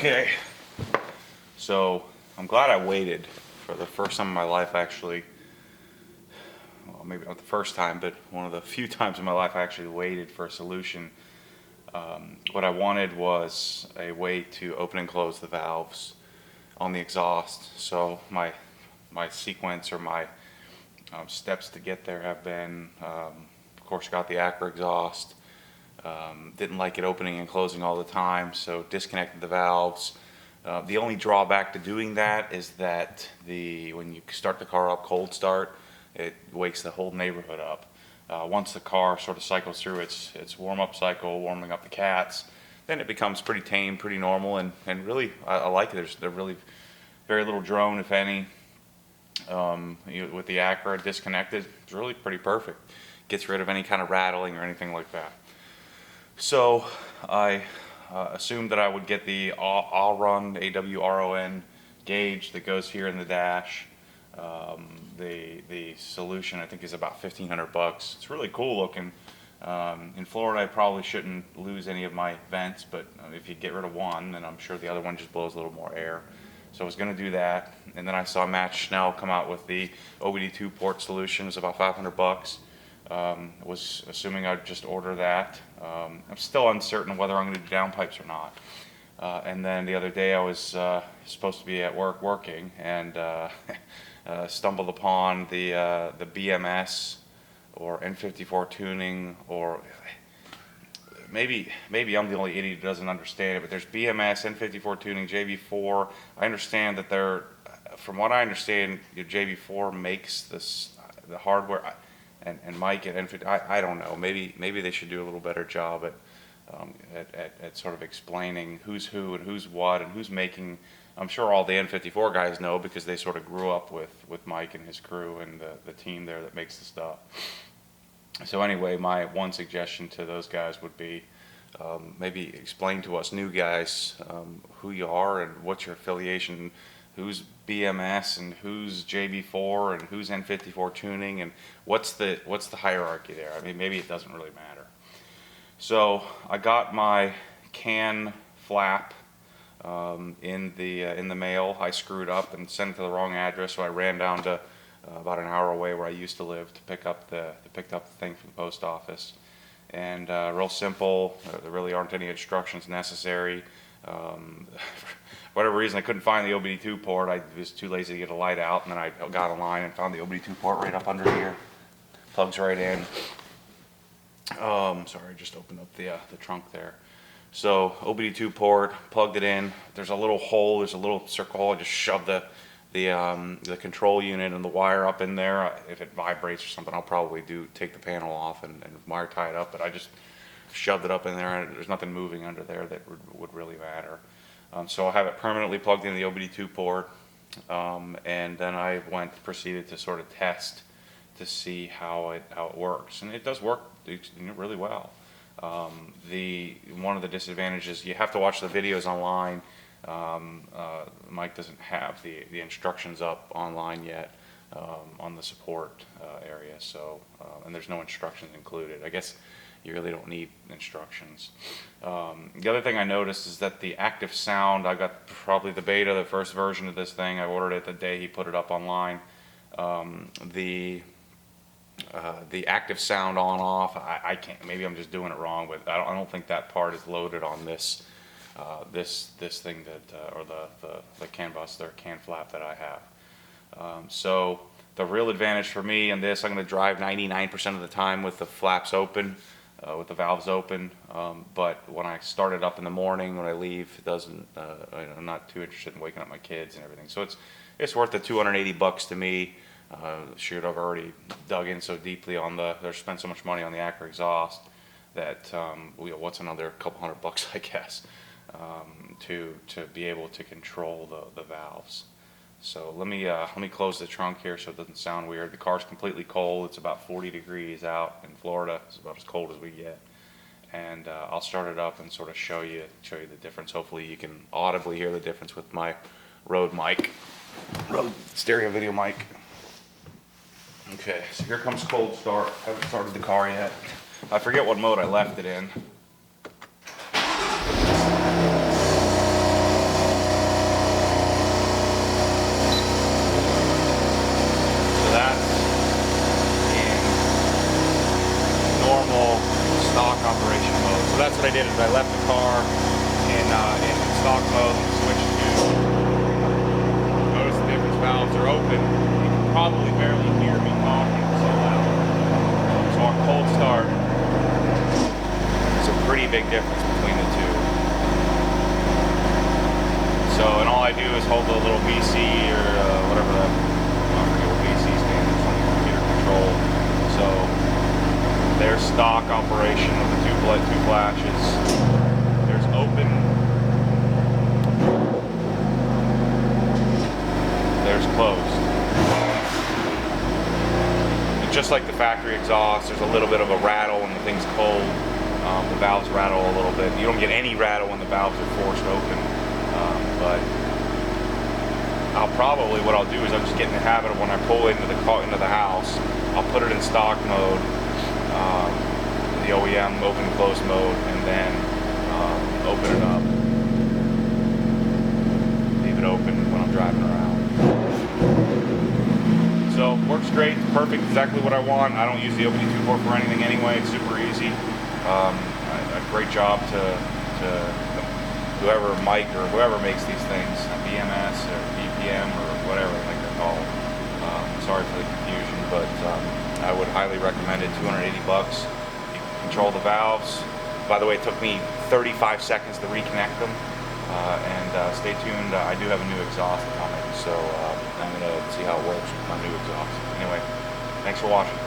Okay, so I'm glad I waited for the first time in my life, actually. Well, maybe not the first time, but one of the few times in my life I actually waited for a solution. What I wanted was a way to open and close the valves on the exhaust. So my sequence or my steps to get there have been, of course, got the Acura exhaust. Didn't like it opening and closing all the time, so disconnected the valves. The only drawback to doing that is that when you start the car up cold start, it wakes the whole neighborhood up. Once the car sort of cycles through its warm-up cycle, warming up the cats, then it becomes pretty tame, pretty normal, and really I like it. There's really very little drone, if any. With the Acura disconnected, it's really pretty perfect. Gets rid of any kind of rattling or anything like that. So I assumed that I would get the AWRON, AWRON gauge that goes here in the dash. The solution I think is about $1,500. It's really cool looking. In Florida I probably shouldn't lose any of my vents, but if you get rid of one, then I'm sure the other one just blows a little more air. So I was going to do that, and then I saw Match Schnell come out with the OBD2 port solution. It was about $500. Was assuming I'd just order that. I'm still uncertain whether I'm going to do downpipes or not. And then the other day I was supposed to be at work working, and stumbled upon the BMS or N54 tuning, or maybe I'm the only idiot who doesn't understand it, but there's BMS, N54 tuning, JB4. I understand that from what I understand, JB4 makes the hardware. And Mike at N50, I don't know. Maybe they should do a little better job at sort of explaining who's who and who's what and who's making. I'm sure all the N54 guys know because they sort of grew up with Mike and his crew and the team there that makes the stuff. So anyway, my one suggestion to those guys would be maybe explain to us new guys who you are and what's your affiliation. Who's BMS and who's JB4 and who's N54 tuning, and what's the hierarchy there? I mean, maybe it doesn't really matter. So I got my CANflap in the mail. I screwed up and sent it to the wrong address, so I ran down to about an hour away where I used to live to pick up the thing from the post office. And real simple. There really aren't any instructions necessary. For whatever reason, I couldn't find the OBD2 port. I was too lazy to get a light out, and then I got online and found the OBD2 port right up under here. Plugs right in. Sorry, I just opened up the trunk there. So OBD2 port, plugged it in. There's a little hole. There's a little circle. I just shoved the control unit and the wire up in there. If it vibrates or something, I'll probably take the panel off and wire tie it up. But I just shoved it up in there, and there's nothing moving under there that would really matter. So I'll have it permanently plugged in the OBD2 port, and then I proceeded to sort of test to see how it works, and it does work really well. One of the disadvantages, you have to watch the videos online. Mike doesn't have the instructions up online yet on the support area, so and there's no instructions included. I guess you really don't need instructions. The other thing I noticed is that the active sound, I got probably the beta, the first version of this thing. I ordered it the day he put it up online. The active sound on off, I can't, maybe I'm just doing it wrong, but I don't think that part is loaded on this thing that or the CAN bus or CANflap that I have. So the real advantage for me in this, I'm going to drive 99% of the time with the flaps open, with the valves open, but when I start it up in the morning, when I leave, it doesn't. I'm not too interested in waking up my kids and everything. So it's worth the $280 to me. Shoot, I've already dug in so deeply on spent so much money on the Acura exhaust that what's another couple $100, I guess, to be able to control the valves. So let me close the trunk here so it doesn't sound weird. The car's completely cold. It's about 40 degrees out in Florida. It's about as cold as we get. And I'll start it up and sort of show you the difference. Hopefully you can audibly hear the difference with my Rode stereo video mic. Okay, so here comes cold start. Haven't started the car yet. I forget what mode I left it in. I did is I left the car in stock mode and switched to. Notice the difference. Valves are open. You can probably barely hear me talking so loud. So on cold start, it's a pretty big difference between the two. So, and all I do is hold the little BC or whatever that, I forget what BC stands for, something computer control. So, their stock operation with the two flashes. There's open. There's closed. And just like the factory exhaust, there's a little bit of a rattle when the thing's cold. The valves rattle a little bit. You don't get any rattle when the valves are forced open. But what I'll do is I'll just get in the habit of when I pull into the house, I'll put it in stock mode, the OEM open and close mode, and then open it up. Leave it open when I'm driving around. So works great, it's perfect, exactly what I want. I don't use the OBD2 port for anything anyway. It's super easy. A great job to whoever makes these things, BMS or BPM or whatever I think they're called. Sorry for the confusion, but I would highly recommend it. 280 bucks. You can control the valves. By the way, it took me 35 seconds to reconnect them. And stay tuned. I do have a new exhaust coming, so I'm gonna see how it works with my new exhaust. Anyway, thanks for watching.